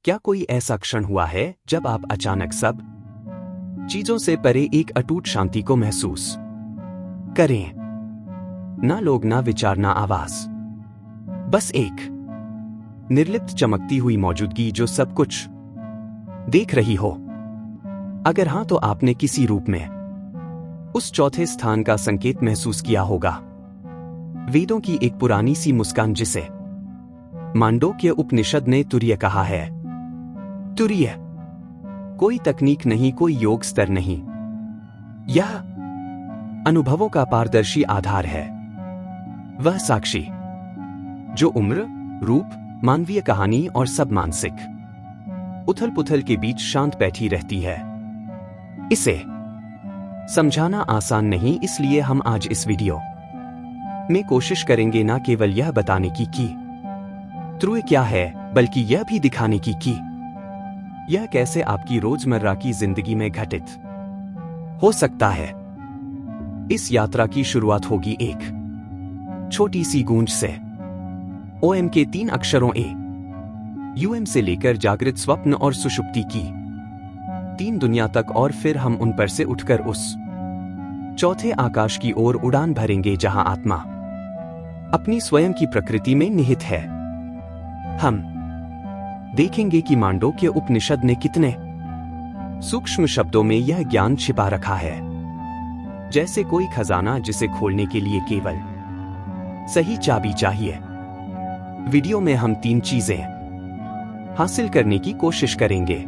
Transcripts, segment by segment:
क्या कोई ऐसा क्षण हुआ है जब आप अचानक सब चीजों से परे एक अटूट शांति को महसूस करें? ना लोग, ना विचार, ना आवाज, बस एक निर्लिप्त चमकती हुई मौजूदगी जो सब कुछ देख रही हो। अगर हां, तो आपने किसी रूप में उस चौथे स्थान का संकेत महसूस किया होगा। वेदों की एक पुरानी सी मुस्कान जिसे मांडोक्य उपनिषद ने तुर्य कहा है। तुर्य कोई तकनीक नहीं, कोई योग स्तर नहीं, यह अनुभवों का पारदर्शी आधार है। वह साक्षी जो उम्र, रूप, मानवीय कहानी और सब मानसिक उथल पुथल के बीच शांत बैठी रहती है। इसे समझाना आसान नहीं, इसलिए हम आज इस वीडियो में कोशिश करेंगे न केवल यह बताने की कि तुर्य क्या है, बल्कि यह भी दिखाने की कि यह कैसे आपकी रोजमर्रा की जिंदगी में घटित हो सकता है। इस यात्रा की शुरुआत होगी एक छोटी सी गूंज से। ओएम के 3 अक्षरों ए यूएम से लेकर जागृत, स्वप्न और सुषुप्ति की 3 दुनिया तक, और फिर हम उन पर से उठकर उस चौथे आकाश की ओर उड़ान भरेंगे जहां आत्मा अपनी स्वयं की प्रकृति में निहित है। हम देखेंगे कि मांडोक्य उपनिषद ने कितने सूक्ष्म शब्दों में यह ज्ञान छिपा रखा है, जैसे कोई खजाना जिसे खोलने के लिए केवल सही चाबी चाहिए। वीडियो में हम 3 चीजें हासिल करने की कोशिश करेंगे।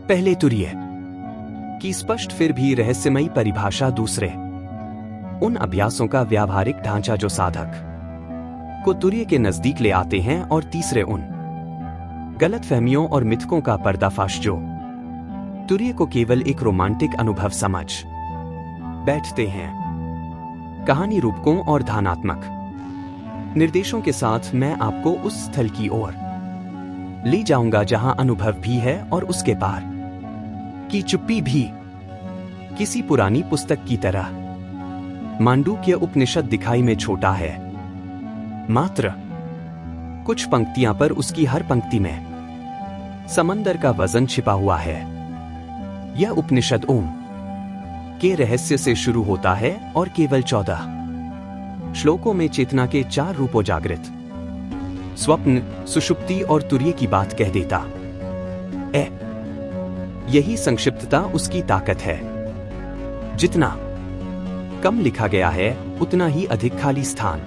पहले, तुर्य की स्पष्ट फिर भी रहस्यमयी परिभाषा। दूसरे, उन अभ्यासों का व्यावहारिक ढांचा जो साधक को तुर्य के नजदीक ले आते हैं। और तीसरे, उन गलतफहमियों और मिथकों का पर्दाफाश जो तुर्य को केवल एक रोमांटिक अनुभव समझ बैठते हैं। कहानी, रूपकों और ध्यानात्मक निर्देशों के साथ मैं आपको उस स्थल की ओर ले जाऊंगा जहां अनुभव भी है और उसके पार की चुप्पी भी। किसी पुरानी पुस्तक की तरह मांडूक्य उपनिषद दिखाई में छोटा है, मात्र कुछ पंक्तियां, पर उसकी हर पंक्ति में समंदर का वजन छिपा हुआ है। यह उपनिषद ओम के रहस्य से शुरू होता है और केवल 14 श्लोकों में चेतना के 4 रूपों जागृत, स्वप्न, सुषुप्ति और तुर्य की बात कह देता है। यही संक्षिप्तता उसकी ताकत है। जितना कम लिखा गया है, उतना ही अधिक खाली स्थान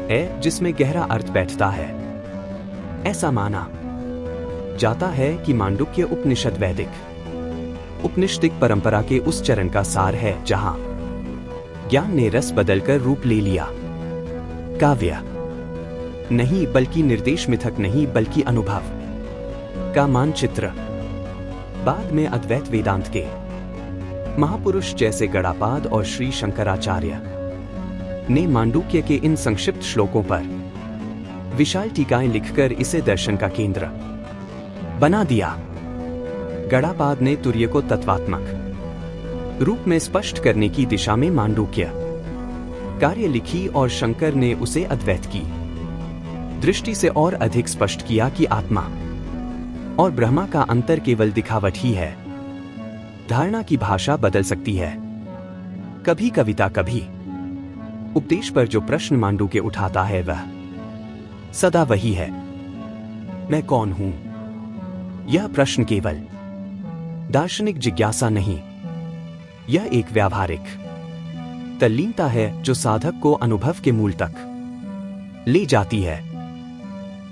है जिसमें गहरा अर्थ बैठता है। ऐसा माना जाता है कि मांडुक्य उपनिषद वैदिक उपनिषदिक परंपरा के उस चरण का सार है जहां ज्ञान ने रस बदलकर रूप ले लिया। काव्य नहीं बल्कि निर्देश, मिथक नहीं बल्कि अनुभव का मानचित्र। बाद में अद्वैत वेदांत के महापुरुष जैसे गणापाद और श्री शंकराचार्य ने मांडुक्य के इन संक्षिप्त श्लोकों पर विशाल टीकाएं लिखकर इसे दर्शन का केंद्र बना दिया। गणापाद ने तुर्य को तत्वात्मक रूप में स्पष्ट करने की दिशा में मांडुक्य कार्य लिखी और शंकर ने उसे अद्वैत की दृष्टि से और अधिक स्पष्ट किया कि आत्मा और ब्रह्मा का अंतर केवल दिखावट ही है। धारणा की भाषा बदल सकती है, कभी कविता, कभी उपदेश, पर जो प्रश्न मांडुक्य उठाता है वह सदा वही है, मैं कौन हूं? यह प्रश्न केवल दार्शनिक जिज्ञासा नहीं, यह एक व्यावहारिक तल्लीनता है जो साधक को अनुभव के मूल तक ले जाती है।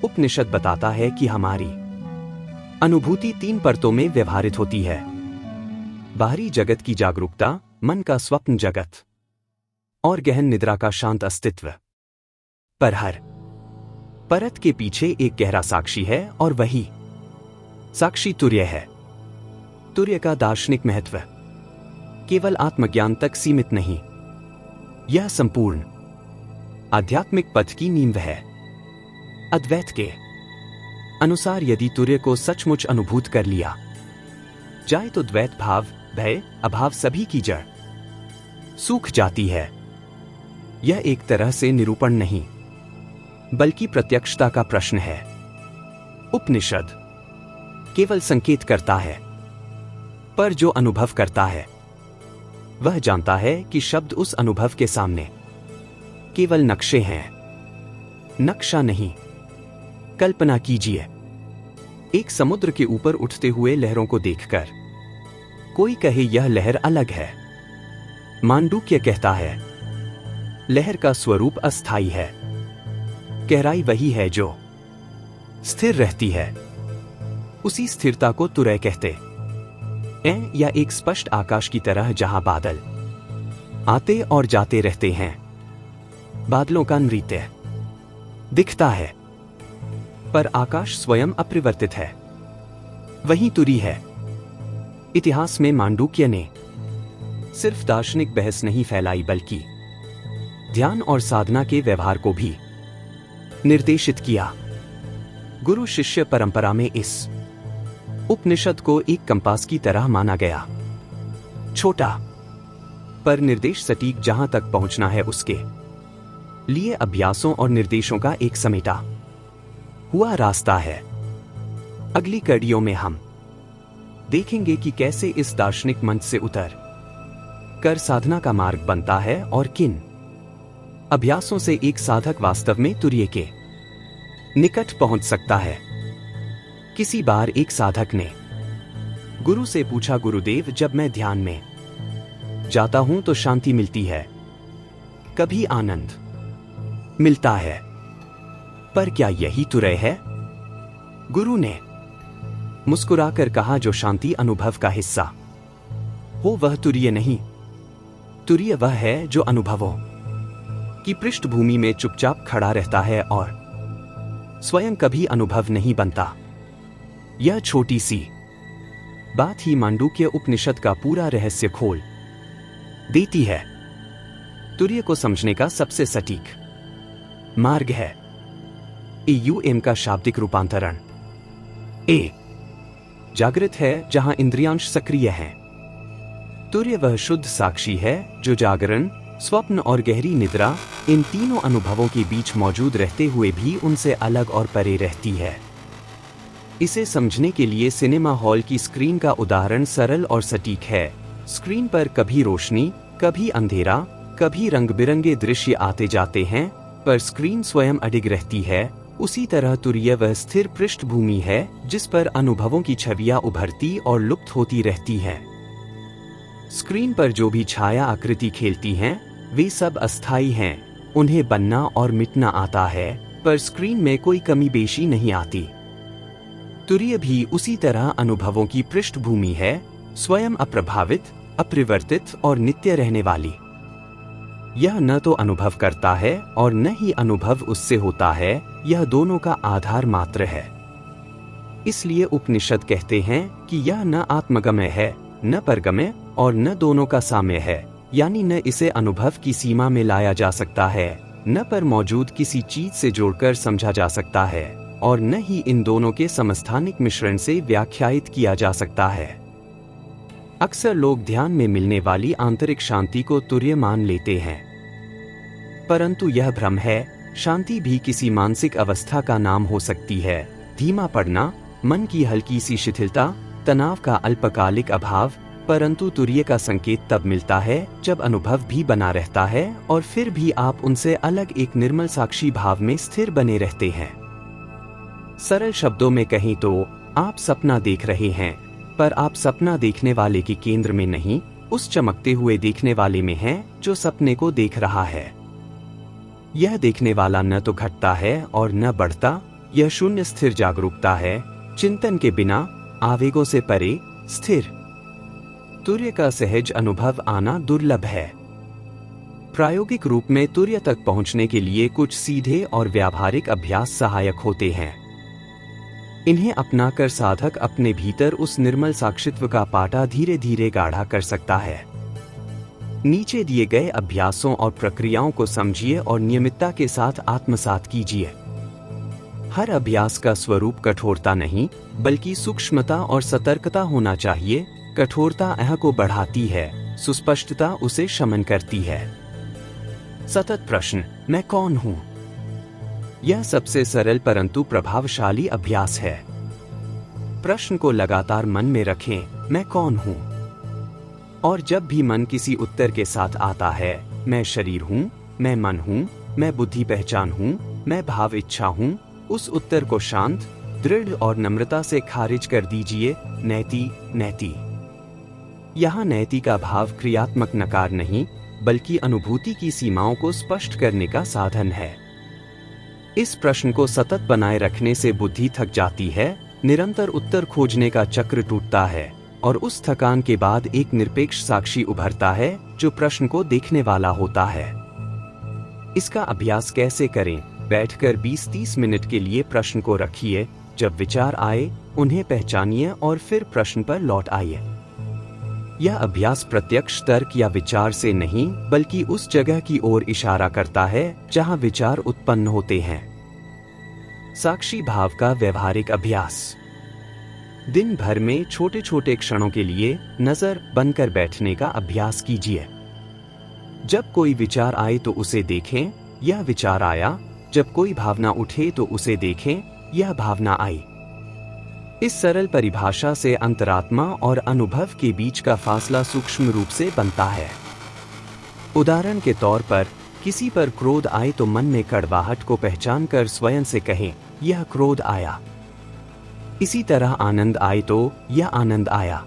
उपनिषद बताता है कि हमारी अनुभूति 3 परतों में व्यवहारित होती है। बाहरी जगत की जागरूकता, मन का स्वप्न जगत और गहन निद्रा का शांत अस्तित्व। पर हर परत के पीछे एक गहरा साक्षी है और वही साक्षी तुर्य है। तुर्य का दार्शनिक महत्व केवल आत्मज्ञान तक सीमित नहीं, यह संपूर्ण आध्यात्मिक पथ की नींव है। अद्वैत के अनुसार यदि तुर्य को सचमुच अनुभूत कर लिया जाए तो द्वैत भाव, भय, अभाव सभी की जड़ सूख जाती है। यह एक तरह से निरूपण नहीं बल्कि प्रत्यक्षता का प्रश्न है। उपनिषद केवल संकेत करता है, पर जो अनुभव करता है वह जानता है कि शब्द उस अनुभव के सामने केवल नक्शे हैं, नक्शा नहीं। कल्पना कीजिए, एक समुद्र के ऊपर उठते हुए लहरों को देखकर कोई कहे यह लहर अलग है। मांडूक्य कहता है, लहर का स्वरूप अस्थायी है, गहराई वही है जो स्थिर रहती है। उसी स्थिरता को तुरय कहते हैं, या एक स्पष्ट आकाश की तरह जहां बादल आते और जाते रहते हैं। बादलों का नृत्य दिखता है, पर आकाश स्वयं अपरिवर्तित है, वही तुरी है। इतिहास में मांडूक्य ने सिर्फ दार्शनिक बहस नहीं फैलाई, बल्कि ध्यान और साधना के व्यवहार को भी निर्देशित किया। गुरु शिष्य परंपरा में इस उपनिषद को एक कंपास की तरह माना गया, छोटा पर निर्देश सटीक, जहां तक पहुंचना है उसके लिए अभ्यासों और निर्देशों का एक समेटा हुआ रास्ता है। अगली कड़ियों में हम देखेंगे कि कैसे इस दार्शनिक मंच से उतर कर साधना का मार्ग बनता है और किन अभ्यासों से एक साधक वास्तव में तुर्य के निकट पहुंच सकता है। किसी बार एक साधक ने गुरु से पूछा, गुरुदेव, जब मैं ध्यान में जाता हूं तो शांति मिलती है, कभी आनंद मिलता है, पर क्या यही तुरय है? गुरु ने मुस्कुराकर कहा, जो शांति अनुभव का हिस्सा हो वह तुर्य नहीं। तुर्य वह है जो अनुभवों की पृष्ठभूमि में चुपचाप खड़ा रहता है और स्वयं कभी अनुभव नहीं बनता। यह छोटी सी बात ही मांडूक्य उपनिषद का पूरा रहस्य खोल देती है। तुर्य को समझने का सबसे सटीक मार्ग है एयूएम का शाब्दिक रूपांतरण। ए जागृत है जहां इंद्रियांश सक्रिय हैं। तुर्य वह शुद्ध साक्षी है जो जागरण, स्वप्न और गहरी निद्रा, इन तीनों अनुभवों के बीच मौजूद रहते हुए भी उनसे अलग और परे रहती है। इसे समझने के लिए सिनेमा हॉल की स्क्रीन का उदाहरण सरल और सटीक है। स्क्रीन पर कभी रोशनी, कभी अंधेरा, कभी रंग बिरंगे दृश्य आते जाते हैं, पर स्क्रीन स्वयं अडिग रहती है। उसी तरह तुर्य वह स्थिर पृष्ठभूमि है जिस पर अनुभवों की छवियां उभरती और लुप्त होती रहती हैं। स्क्रीन पर जो भी छाया आकृति खेलती हैं, वे सब अस्थायी हैं। उन्हें बनना और मिटना आता है, पर स्क्रीन में कोई कमी बेशी नहीं आती। तुर्य भी उसी तरह अनुभवों की पृष्ठभूमि है, स्वयं अप्रभावित, अपरिवर्तित और नित्य रहने वाली। यह न तो अनुभव करता है और न ही अनुभव उससे होता है, यह दोनों का आधार मात्र है। इसलिए उपनिषद कहते हैं कि यह न आत्मगम्य है, न परगम्य और न दोनों का साम्य है, यानी न इसे अनुभव की सीमा में लाया जा सकता है, न पर मौजूद किसी चीज से जोड़कर समझा जा सकता है, और न ही इन दोनों के समस्थानिक मिश्रण से व्याख्यायित किया जा सकता है। अक्सर लोग ध्यान में मिलने वाली आंतरिक शांति को तुर्य मान लेते हैं, परंतु यह भ्रम है। शांति भी किसी मानसिक अवस्था का नाम हो सकती है। धीमा पड़ना, मन की हल्की सी शिथिलता, तनाव का अल्पकालिक अभाव, परंतु तुर्य का संकेत तब मिलता है जब अनुभव भी बना रहता है और फिर भी आप उनसे अलग एक निर्मल साक्षी भाव में स्थिर बने रहते हैं। सरल शब्दों में कहें तो आप सपना देख रहे हैं, पर आप सपना देखने वाले के केंद्र में नहीं, उस चमकते हुए देखने वाले में हैं जो सपने को देख रहा है। यह देखने वाला न तो घटता है और न बढ़ता, यह शून्य स्थिर जागरूकता है, चिंतन के बिना, आवेगों से परे, स्थिर। तुर्य का सहज अनुभव आना दुर्लभ है। प्रायोगिक रूप में तुर्य तक पहुंचने के लिए कुछ सीधे और व्यावहारिक अभ्यास सहायक होते हैं। इन्हें अपनाकर साधक अपने भीतर उस निर्मल साक्षित्व का पाटा धीरे धीरे गाढ़ा कर सकता है। नीचे दिए गए अभ्यासों और प्रक्रियाओं को समझिए और नियमितता के साथ आत्मसात कीजिए। हर अभ्यास का स्वरूप कठोरता नहीं, बल्कि सूक्ष्मता और सतर्कता होना चाहिए। कठोरता अह को बढ़ाती है, सुस्पष्टता उसे शमन करती है। सतत प्रश्न, मैं कौन हूं? यह सबसे सरल परंतु प्रभावशाली अभ्यास है। प्रश्न को लगातार मन में रखें, मैं कौन हूं? और जब भी मन किसी उत्तर के साथ आता है, मैं शरीर हूं, मैं मन हूं, मैं बुद्धि पहचान हूं, मैं भाव इच्छा हूं, उस उत्तर को शांत, दृढ़ और नम्रता से खारिज कर दीजिए। नैति, नैति। यहाँ नैति का भाव क्रियात्मक नकार नहीं, बल्कि अनुभूति की सीमाओं को स्पष्ट करने का साधन है। इस प्रश्न को सतत बनाए रखने से बुद्धि थक जाती है, निरंतर उत्तर खोजने का चक्र टूटता है और उस थकान के बाद एक निरपेक्ष साक्षी उभरता है जो प्रश्न को देखने वाला होता है। इसका अभ्यास कैसे करें? बैठकर 20-30 मिनट के लिए प्रश्न को रखिए। जब विचार आए, उन्हें पहचानिए और फिर प्रश्न पर लौट आइए। यह अभ्यास प्रत्यक्ष तर्क या विचार से नहीं, बल्कि उस जगह की ओर इशारा करता है जहां विचार उत्पन्न होते हैं। साक्षी भाव का व्यवहारिक अभ्यास। दिन भर में छोटे छोटे क्षणों के लिए नजर बंद कर बैठने का अभ्यास कीजिए। जब कोई विचार आए तो उसे देखें, यह विचार आया। जब कोई भावना उठे तो उसे देखें, यह भावना आई। इस सरल परिभाषा से अंतरात्मा और अनुभव के बीच का फासला सूक्ष्म रूप से बनता है। उदाहरण के तौर पर, किसी पर क्रोध आए तो मन में कड़वाहट को पहचान कर स्वयं से कहें, यह क्रोध आया। इसी तरह आनंद आए तो, यह आनंद आया।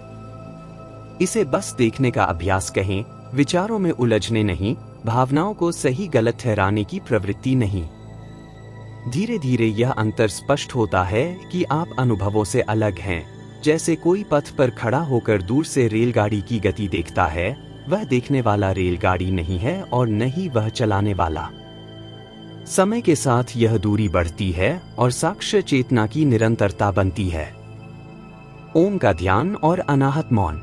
इसे बस देखने का अभ्यास कहें, विचारों में उलझने नहीं, भावनाओं को सही गलत ठहराने की प्रवृत्ति नहीं। धीरे धीरे यह अंतर स्पष्ट होता है कि आप अनुभवों से अलग हैं। जैसे कोई पथ पर खड़ा होकर दूर से रेलगाड़ी की गति देखता है, वह देखने वाला रेलगाड़ी नहीं है और न ही वह चलाने वाला। समय के साथ यह दूरी बढ़ती है और साक्ष्य चेतना की निरंतरता बनती है। ओम का ध्यान और अनाहत मौन।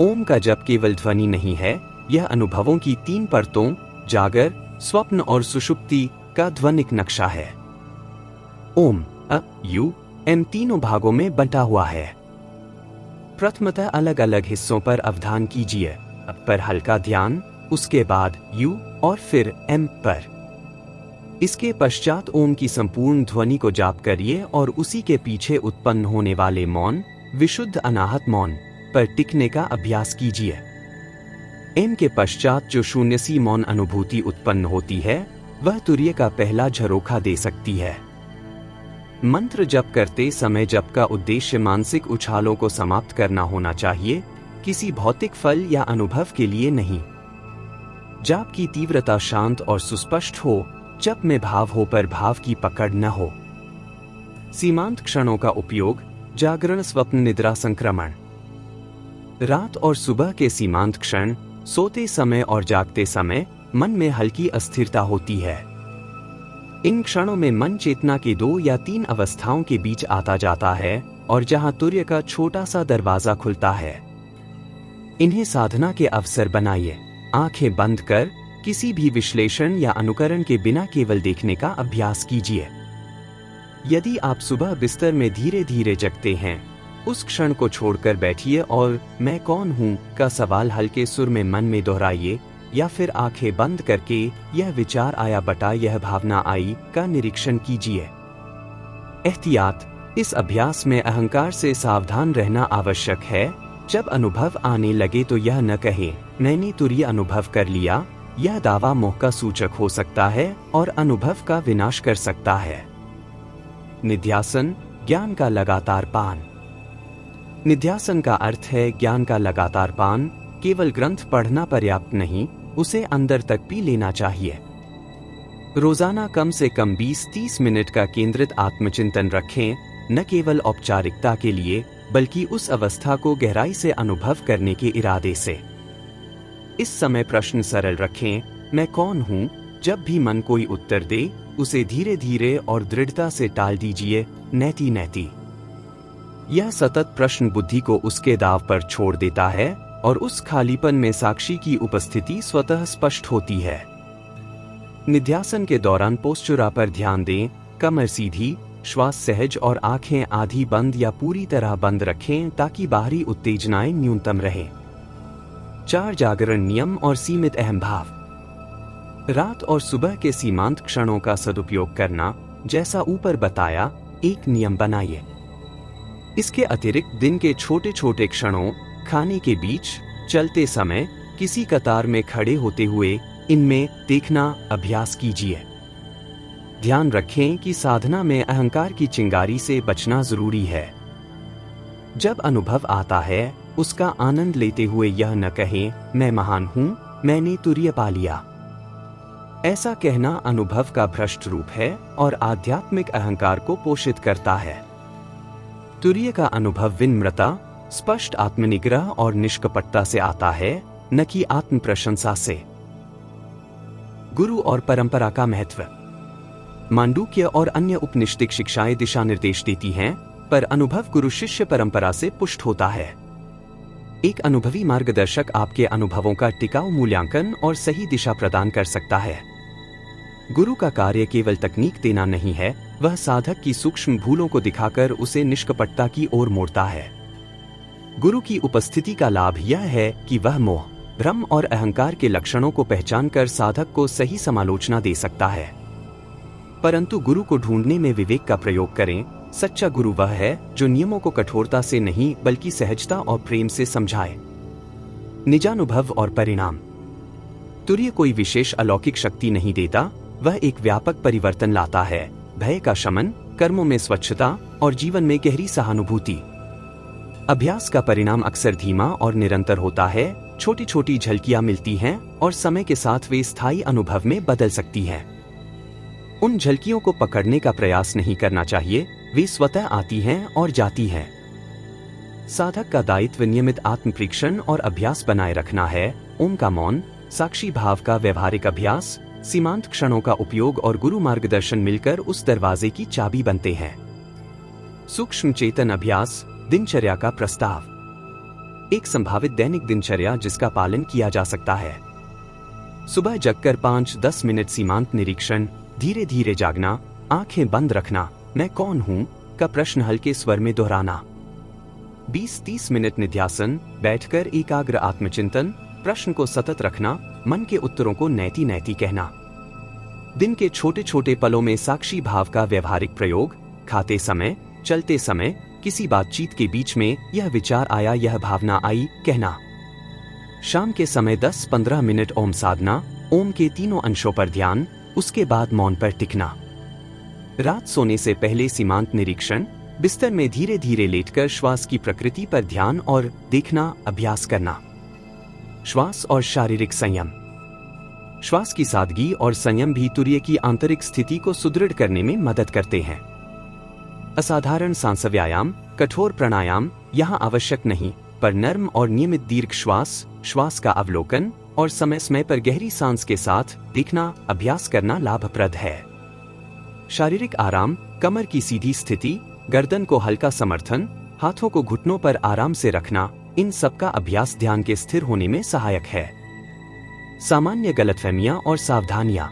ओम का जप केवल ध्वनि नहीं है, यह अनुभवों की 3 परतों, जागर, स्वप्न और सुषुप्ति का ध्वनिक नक्शा है। ओम, अ, यू, एम तीनों भागों में बंटा हुआ है। प्रथमतः अलग अलग हिस्सों पर अवधान कीजिए। अ पर हल्का ध्यान, उसके बाद यू और फिर एम पर। इसके पश्चात ओम की संपूर्ण ध्वनि को जाप करिए और उसी के पीछे उत्पन्न होने वाले मौन, विशुद्ध अनाहत मौन पर टिकने का अभ्यास कीजिए। एम के पश्चात जो शून्यसी मौन अनुभूति उत्पन्न होती है, वह तुर्य का पहला झरोखा दे सकती है। मंत्र जप करते समय जप का उद्देश्य मानसिक उछालों को समाप्त करना होना चाहिए, किसी भौतिक फल या अनुभव के लिए नहीं। जाप की तीव्रता शांत और सुस्पष्ट हो, जप में भाव हो पर भाव की पकड़ न हो। सीमांत क्षणों का उपयोग, जागरण, स्वप्न, निद्रा, संक्रमण। रात और सुबह के सीमांत क्षण, सोते समय और जागते समय मन में हल्की अस्थिरता होती है। इन क्षणों में मन चेतना के 2 या 3 अवस्थाओं के बीच आता जाता है और जहां तुर्य का छोटा सा दरवाजा खुलता है। इन्हें साधना के अवसर बनाइए। आंखें बंद कर किसी भी विश्लेषण या अनुकरण के बिना केवल देखने का अभ्यास कीजिए। यदि आप सुबह बिस्तर में धीरे धीरे जगते हैं, उस क्षण को छोड़कर बैठिए और मैं कौन हूं का सवाल हल्के सुर में मन में दोहराइए, या फिर आंखें बंद करके यह विचार आया बटा यह भावना आई का निरीक्षण कीजिए। एहतियात, इस अभ्यास में अहंकार से सावधान रहना आवश्यक है। जब अनुभव आने लगे तो यह न कहे, मैंने तुर्य अनुभव कर लिया। यह दावा मोह का सूचक हो सकता है और अनुभव का विनाश कर सकता है। निध्यासन, ज्ञान का लगातार पान। निध्यासन का अर्थ है ज्ञान का लगातार पान। केवल ग्रंथ पढ़ना पर्याप्त नहीं, उसे अंदर तक पी लेना चाहिए। रोजाना कम से कम 20-30 मिनट का केंद्रित आत्मचिंतन रखें, न केवल औपचारिकता के लिए, बल्कि उस अवस्था को गहराई से अनुभव करने के इरादे से। इस समय प्रश्न सरल रखें, मैं कौन हूं? जब भी मन कोई उत्तर दे, उसे धीरे धीरे और दृढ़ता से टाल दीजिए। नैति, नैति। यह सतत प्रश्न बुद्धि को उसके दाव पर छोड़ देता है और उस खालीपन में साक्षी की उपस्थिति स्वतः स्पष्ट होती है। निध्यासन के दौरान पोस्चुरा पर ध्यान दें, कमर सीधी, श्वास सहज और आंखें आधी बंद या पूरी तरह बंद रखें ताकि बाहरी उत्तेजनाएं न्यूनतम रहें। 4 जागरण नियम और सीमित अहम भाव। रात और सुबह के सीमांत क्षणों का सदुपयोग करना। जैसा ऊपर बताया, एक नियम बनाइए। इसके अतिरिक्त दिन के छोटे छोटे क्षणों, खाने के बीच, चलते समय, किसी कतार में खड़े होते हुए इनमें देखना अभ्यास कीजिए। ध्यान रखें कि साधना में अहंकार की चिंगारी से बचना जरूरी है। जब अनुभव आता है, उसका आनंद लेते हुए यह न कहें, मैं महान हूं, मैंने तुर्य पा लिया। ऐसा कहना अनुभव का भ्रष्ट रूप है और आध्यात्मिक अहंकार को पोषित करता है। तुर्य का अनुभव विनम्रता, स्पष्ट आत्मनिग्रह और निष्कपटता से आता है, न कि आत्म प्रशंसा से। गुरु और परंपरा का महत्व। मांडूक्य और अन्य उपनिषदिक शिक्षाएं दिशा निर्देश देती हैं, पर अनुभव गुरु शिष्य परंपरा से पुष्ट होता है। एक अनुभवी मार्गदर्शक आपके अनुभवों का टिकाऊ मूल्यांकन और सही दिशा प्रदान कर सकता है। गुरु का कार्य केवल तकनीक देना नहीं है, वह साधक की सूक्ष्म भूलों को दिखाकर उसे निष्कपटता की ओर मोड़ता है। गुरु की उपस्थिति का लाभ यह है कि वह मोह, भ्रम और अहंकार के लक्षणों को पहचानकर साधक को सही समालोचना दे सकता है। परंतु गुरु को ढूंढने में विवेक का प्रयोग करें। सच्चा गुरु वह है जो नियमों को कठोरता से नहीं बल्कि सहजता और प्रेम से समझाए। निजानुभव और परिणाम। तुर्य कोई विशेष अलौकिक शक्ति नहीं देता, वह एक व्यापक परिवर्तन लाता है, भय का शमन, कर्मों में स्वच्छता और जीवन में गहरी सहानुभूति। अभ्यास का परिणाम अक्सर धीमा और निरंतर होता है। छोटी छोटी झलकियां मिलती हैं और समय के साथ वे स्थायी अनुभव में बदल सकती हैं। उन झलकियों को पकड़ने का प्रयास नहीं करना चाहिए, वे स्वतः आती हैं और जाती हैं। साधक का दायित्व नियमित आत्म परीक्षण और अभ्यास बनाए रखना है। ओम का मौन, साक्षी भाव का व्यवहारिक अभ्यास, सीमांत क्षणों का उपयोग और गुरु मार्गदर्शन मिलकर उस दरवाजे की चाबी बनते हैं। सूक्ष्म चेतन अभ्यास, दिनचर्या का प्रस्ताव। एक संभावित दैनिक दिनचर्या जिसका पालन किया जा सकता है। सुबह जगकर 5-10 मिनट सीमांत निरीक्षण, धीरे धीरे जागना, आंखें बंद रखना, मैं कौन हूं का प्रश्न हल्के स्वर में दोहराना। 20-30 मिनट निध्यासन, बैठकर एकाग्र आत्मचिंतन, प्रश्न को सतत रखना, मन के उत्तरों को नैति नैति कहना। दिन के छोटे छोटे पलों में साक्षी भाव का व्यवहारिक प्रयोग, खाते समय, चलते समय, किसी बातचीत के बीच में यह विचार आया, यह भावना आई, कहना। शाम के समय 10-15 मिनट ओम साधना, ओम के तीनों अंशों पर ध्यान, उसके बाद मौन पर टिकना। रात सोने से पहले सीमांत निरीक्षण, बिस्तर में धीरे धीरे लेटकर श्वास की प्रकृति पर ध्यान और देखना अभ्यास करना। श्वास और शारीरिक संयम। श्वास की सादगी और संयम भी तुर्य की आंतरिक स्थिति को सुदृढ़ करने में मदद करते हैं। असाधारण सांस व्यायाम, कठोर प्राणायाम यहाँ आवश्यक नहीं, पर नर्म और नियमित दीर्घ श्वास, श्वास का अवलोकन और समय समय पर गहरी सांस के साथ देखना अभ्यास करना लाभप्रद है। शारीरिक आराम, कमर की सीधी स्थिति, गर्दन को हल्का समर्थन, हाथों को घुटनों पर आराम से रखना, इन सब का अभ्यास ध्यान के स्थिर होने में सहायक है। सामान्य गलतफहमियां और सावधानियां।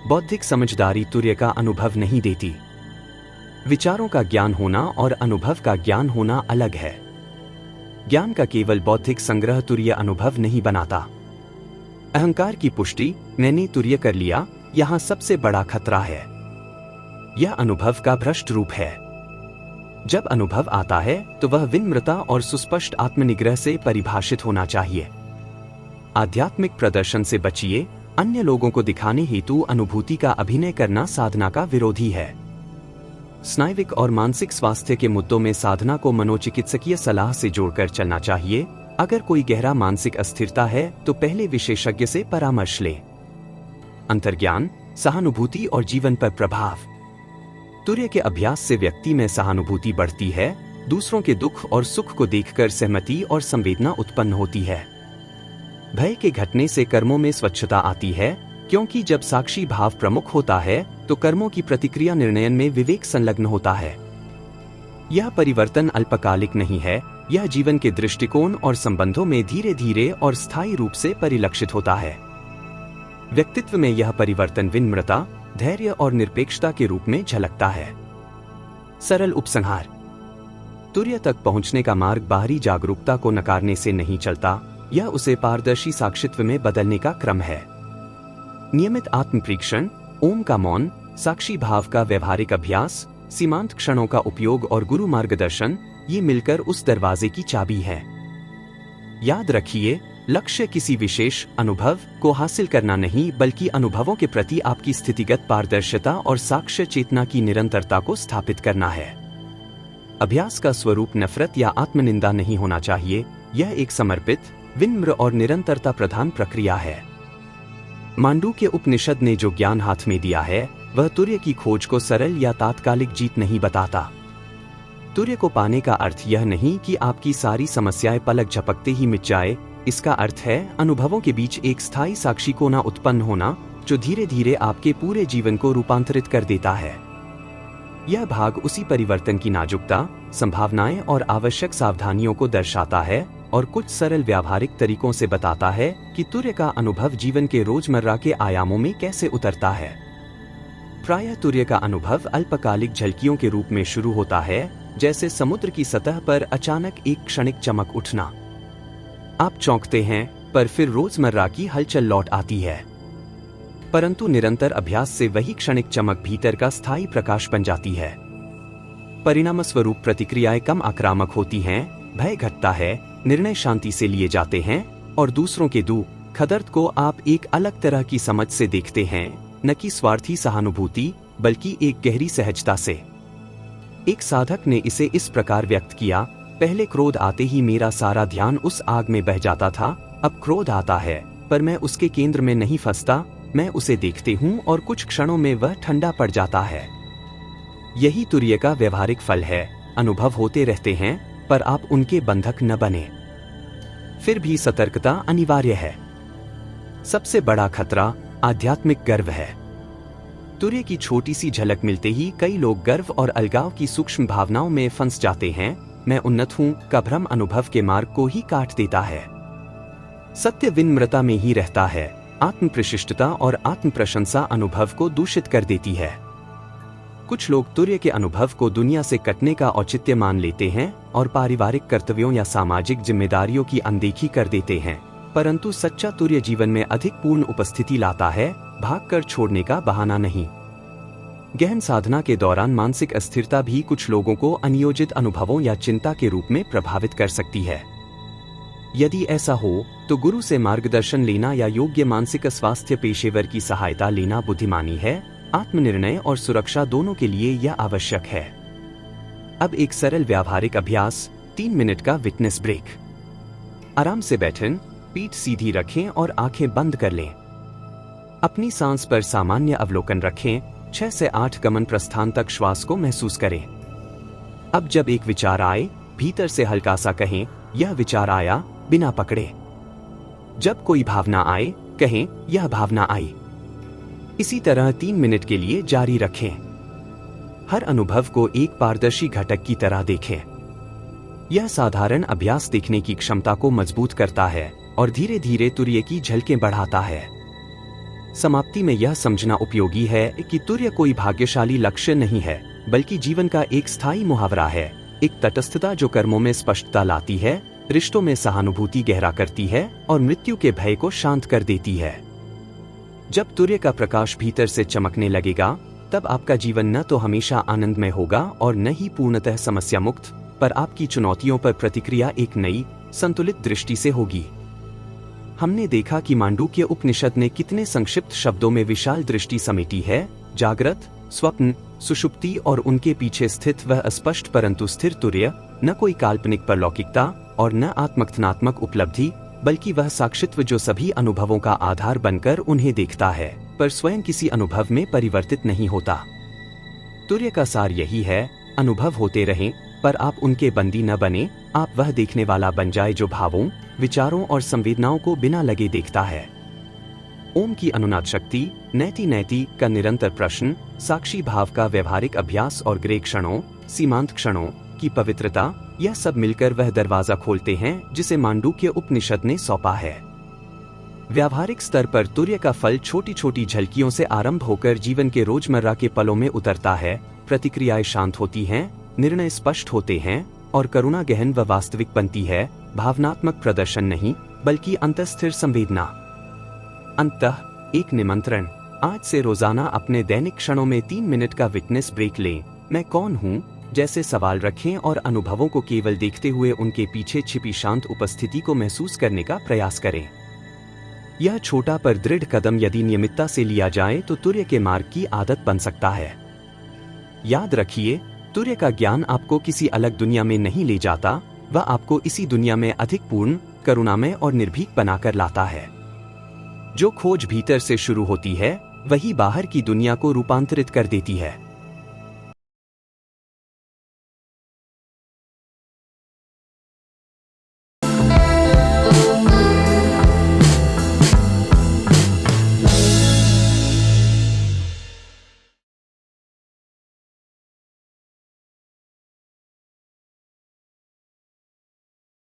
बौद्धिक समझदारी तुर्य का अनुभव नहीं देती। विचारों का ज्ञान होना और अनुभव का ज्ञान होना अलग है। ज्ञान का केवल बौद्धिक संग्रह तुर्य अनुभव नहीं बनाता। अहंकार की पुष्टि, मैंने तुर्य कर लिया, यहां सबसे बड़ा खतरा है। यह अनुभव का भ्रष्ट रूप है। जब अनुभव आता है तो वह विनम्रता और सुस्पष्ट आत्मनिग्रह से परिभाषित होना चाहिए। आध्यात्मिक प्रदर्शन से बचिए। अन्य लोगों को दिखाने हेतु अनुभूति का अभिनय करना साधना का विरोधी है। स्नायुविक और मानसिक स्वास्थ्य के मुद्दों में साधना को मनोचिकित्सकीय सलाह से जोड़कर चलना चाहिए। अगर कोई गहरा मानसिक अस्थिरता है तो पहले विशेषज्ञ से परामर्श ले। अंतर्ज्ञान, सहानुभूति और जीवन पर प्रभाव। तुर्य के अभ्यास से व्यक्ति में सहानुभूति बढ़ती है। दूसरों के दुख और सुख को देखकर सहमति और संवेदना उत्पन्न होती है। भय के घटने से कर्मों में स्वच्छता आती है, क्योंकि जब साक्षी भाव प्रमुख होता है तो कर्मों की प्रतिक्रिया निर्णयन में विवेक संलग्न होता है। यह परिवर्तन अल्पकालिक नहीं है, यह जीवन के दृष्टिकोण और संबंधों में धीरे धीरे और स्थायी रूप से परिलक्षित होता है। व्यक्तित्व में यह परिवर्तन विनम्रता, धैर्य और निरपेक्षता के रूप में झलकता है। सरल उपसंहार। तुर्य तक पहुंचने का मार्ग बाहरी जागरूकता को नकारने से नहीं चलता, यह उसे पारदर्शी साक्षित्व में बदलने का क्रम है। नियमित आत्म परीक्षण, ओम का मौन, साक्षी भाव का व्यवहारिक अभ्यास, सीमांत क्षणों का उपयोग और गुरु मार्गदर्शन, ये मिलकर उस दरवाजे की चाबी है। याद रखिए, लक्ष्य किसी विशेष अनुभव को हासिल करना नहीं, बल्कि अनुभवों के प्रति आपकी स्थितिगत पारदर्शिता और साक्ष्य चेतना की निरंतरता को स्थापित करना है। अभ्यास का स्वरूप नफरत या आत्मनिंदा नहीं होना चाहिए, यह एक समर्पित, विनम्र और निरंतरता प्रधान प्रक्रिया है। मांडूक्य उपनिषद ने जो ज्ञान हाथ में दिया है, वह तुर्य की खोज को सरल या तात्कालिक जीत नहीं बताता। तुर्य को पाने का अर्थ यह नहीं कि आपकी सारी समस्याएं पलक झपकते ही मिट जाए। इसका अर्थ है अनुभवों के बीच एक स्थायी साक्षी कोना उत्पन्न होना, जो धीरे धीरे आपके पूरे जीवन को रूपांतरित कर देता है। यह भाग उसी परिवर्तन की नाजुकता, संभावनाएं और आवश्यक सावधानियों को दर्शाता है और कुछ सरल व्यावहारिक तरीकों से बताता है कि तुर्य का अनुभव जीवन के रोजमर्रा के आयामों में कैसे उतरता है। प्रायः तुर्य का अनुभव अल्पकालिक झलकियों के रूप में शुरू होता है, जैसे समुद्र की सतह पर अचानक एक क्षणिक चमक उठना। आप चौंकते हैं, पर फिर रोजमर्रा की हलचल लौट आती है। परंतु निरंतर अभ्यास से वही क्षणिक चमक भीतर का स्थायी प्रकाश बन जाती है। परिणामस्वरूप प्रतिक्रियाएं कम आक्रामक होती हैं, भय घटता है, निर्णय शांति से लिए जाते हैं और दूसरों के दुख दर्द को आप एक अलग तरह की समझ से देखते हैं, न कि स्वार्थी सहानुभूति, बल्कि एक गहरी सहजता से। एक साधक ने इसे इस प्रकार व्यक्त किया, पहले क्रोध आते ही मेरा सारा ध्यान उस आग में बह जाता था, अब क्रोध आता है, पर मैं उसके केंद्र में नहीं फंसता, मैं उसे देखते हूँ और कुछ क्षणों में वह ठंडा पड़ जाता है। यही तुर्य का व्यवहारिक फल है। अनुभव होते रहते हैं, पर आप उनके बंधक न बने। फिर भी सतर्कता अनिवार्य है। सबसे बड़ा खतरा आध्यात्मिक गर्व है। तुर्य की छोटी सी झलक मिलते ही कई लोग गर्व और अलगाव की सूक्ष्म भावनाओं में फंस जाते हैं। मैं उन्नत हूं का भ्रम अनुभव के मार्ग को ही काट देता है। सत्य विनम्रता में ही रहता है। आत्म प्रशिष्टता और आत्म प्रशंसा अनुभव को दूषित कर देती है। कुछ लोग तुर्य के अनुभव को दुनिया से कटने का औचित्य मान लेते हैं और पारिवारिक कर्तव्यों या सामाजिक जिम्मेदारियों की अनदेखी कर देते हैं, परंतु सच्चा तुर्य जीवन में अधिक पूर्ण उपस्थिति लाता है, भागकर छोड़ने का बहाना नहीं। गहन साधना के दौरान मानसिक अस्थिरता भी कुछ लोगों को अनियोजित अनुभवों या चिंता के रूप में प्रभावित कर सकती है। यदि ऐसा हो तो गुरु से मार्गदर्शन लेना या योग्य मानसिक स्वास्थ्य पेशेवर की सहायता लेना बुद्धिमानी है। आत्मनिर्णय और सुरक्षा दोनों के लिए यह आवश्यक है। अब एक सरल व्यावहारिक अभ्यास, 3 मिनट का विटनेस ब्रेक। आराम से बैठें, पीठ सीधी रखें और आंखें बंद कर लें। अपनी सांस पर सामान्य अवलोकन रखें, 6 से 8 गमन प्रस्थान तक श्वास को महसूस करें। अब जब एक विचार आए, भीतर से हल्का सा कहें, यह विचार आया, बिना पकड़े। जब कोई भावना आए, कहें, यह भावना आई। इसी तरह 3 मिनट के लिए जारी रखें। हर अनुभव को एक पारदर्शी घटक की तरह देखें। यह साधारण अभ्यास देखने की क्षमता को मजबूत करता है और धीरे धीरे तुर्य की झलकें बढ़ाता है। समाप्ति में यह समझना उपयोगी है कि तुर्य कोई भाग्यशाली लक्ष्य नहीं है, बल्कि जीवन का एक स्थायी मुहावरा है। एक तटस्थता जो कर्मों में स्पष्टता लाती है, रिश्तों में सहानुभूति गहरा करती है और मृत्यु के भय को शांत कर देती है। जब तुर्य का प्रकाश भीतर से चमकने लगेगा, तब आपका जीवन न तो हमेशा आनंदमय होगा और न ही पूर्णतः समस्या मुक्त, पर आपकी चुनौतियों पर प्रतिक्रिया एक नई, संतुलित दृष्टि से होगी। हमने देखा कि मांडूक्य उपनिषद ने कितने संक्षिप्त शब्दों में विशाल दृष्टि समेटी है। जागृत, स्वप्न, सुषुप्ति और उनके पीछे स्थित वह अस्पष्ट परंतु स्थिर तुर्य, न कोई काल्पनिक परलौकिकता और न आत्मकथनात्मक उपलब्धि, बल्कि वह साक्षित्व जो सभी अनुभवों का आधार बनकर उन्हें देखता है, पर स्वयं किसी अनुभव में परिवर्तित नहीं होता। तुर्य का सार यही है, अनुभव होते रहें, पर आप उनके बंदी न बने। आप वह देखने वाला बन जाए जो भावों, विचारों और संवेदनाओं को बिना लगे देखता है। ओम की अनुनाद शक्ति, नैति नैति का निरंतर प्रश्न, साक्षी भाव का व्यवहारिक अभ्यास और ग्रे क्षणों, सीमांत क्षणों की पवित्रता, यह सब मिलकर वह दरवाजा खोलते हैं जिसे मांडूक्य उपनिषद ने सौंपा है। व्यावहारिक स्तर पर तुर्य का फल छोटी छोटी झलकियों से आरंभ होकर जीवन के रोजमर्रा के पलों में उतरता है। प्रतिक्रियाएं शांत होती हैं, निर्णय स्पष्ट होते हैं और करुणा गहन व वास्तविक बनती है। भावनात्मक प्रदर्शन नहीं, बल्कि अंतःस्थिर संवेदना। अंततः एक निमंत्रण, आज से रोजाना अपने दैनिक क्षणों में 3 मिनट का विटनेस ब्रेक लें। मैं कौन हूँ जैसे सवाल रखें और अनुभवों को केवल देखते हुए उनके पीछे छिपी शांत उपस्थिति को महसूस करने का प्रयास करें। यह छोटा पर दृढ़ कदम यदि नियमितता से लिया जाए तो तुर्य के मार्ग की आदत बन सकता है। याद रखिए, तुर्य का ज्ञान आपको किसी अलग दुनिया में नहीं ले जाता, वह आपको इसी दुनिया में अधिक पूर्ण, करुणामय और निर्भीक बनाकर लाता है। जो खोज भीतर से शुरू होती है वही बाहर की दुनिया को रूपांतरित कर देती है।